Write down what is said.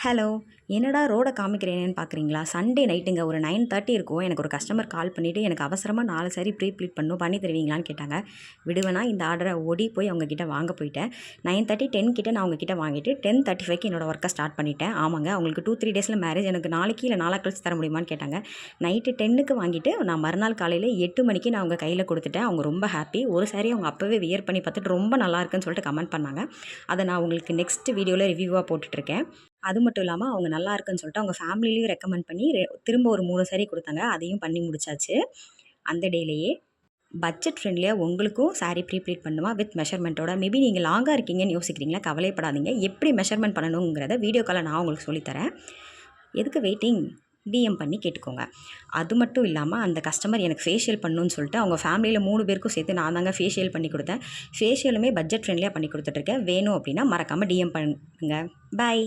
Hello. என்னடா ரோட காமிக்கிறேனேன்னு பார்க்குறீங்களா? சண்டே நைட்டுங்க ஒரு 9:30 இருக்கும். எனக்கு ஒரு கஸ்டமர் கால் பண்ணிவிட்டு, எனக்கு அவசரமா 4 சாரி ப்ரீ ப்ளீட் பண்ணணும், பண்ணி தருவீங்களான்னு கேட்டாங்க. விடுவேனா இந்த ஆர்டரை ஓடி போய் அவங்க கிட்ட வாங்க போயிட்டேன். 9:30 10 கிட்ட நான் அவங்க கிட்ட வாங்கிட்டு 10:35க்கு என்னோட ஒர்க்கை ஸ்டார்ட் பண்ணிட்டேன். ஆமாங்க, அவங்களுக்கு 2-3 டேஸில் மேரேஜ். எனக்கு நாளைக்கு இல்லை நாளை கழிச்சு தர முடியுமான்னு கேட்டாங்க. நைட்டு 10க்கு வாங்கிட்டு நான் மறுநாள் காலையில் 8 மணிக்கு நான் அவங்க கையில் கொடுத்துட்டேன். அவங்க ரொம்ப ஹாப்பி. ஒரு சாரி அவங்க அப்போவே வியர் பண்ணி பார்த்துட்டு ரொம்ப நல்லா இருக்குன்னு சொல்லிட்டு கமெண்ட் பண்ணாங்க. அதை நான் உங்களுக்கு நெக்ஸ்ட் வீடியோவில் ரிவ்யூவாக போட்டுட்ருக்கேன். அது மட்டும் இல்லாமல் அவங்க நல்லா இருக்குன்னு சொல்லிட்டு அவங்க ஃபேமிலிலையும் ரெக்கமெண்ட் பண்ணி திரும்ப ஒரு 3 சாரி கொடுத்தாங்க. அதையும் பண்ணி முடிச்சாச்சு அந்த டேலேயே. பட்ஜெட் ஃப்ரெண்ட்லியாக உங்களுக்கும் சாரி ப்ரீ ப்ளீட் பண்ணுமா வித் மெஷர்மெண்ட்டோட. மேபி நீங்கள் லாங்காக இருக்கீங்கன்னு யோசிக்கிறீங்களா? கவலைப்படாதீங்க. எப்படி மெஷர்மெண்ட் பண்ணணுங்கிறத வீடியோ காலில் நான் உங்களுக்கு சொல்லித்தரேன். எதுக்கு வெயிட்டிங்? டிஎம் பண்ணி கேட்டுக்கோங்க. அது மட்டும் இல்லாமல் அந்த கஸ்டமர் எனக்கு ஃபேஷியல் பண்ணணும்னு சொல்லிட்டு அவங்க ஃபேமிலியில் 3 பேருக்கும் சேர்த்து நான் தாங்க ஃபேஷியல் பண்ணி கொடுத்தேன். ஃபேஷியலுமே பட்ஜெட் ஃப்ரெண்ட்லியாக பண்ணி கொடுத்துட்ருக்கேன். வேணும் அப்படின்னா மறக்காமல் டிஎம் பண்ணுங்க. பாய்.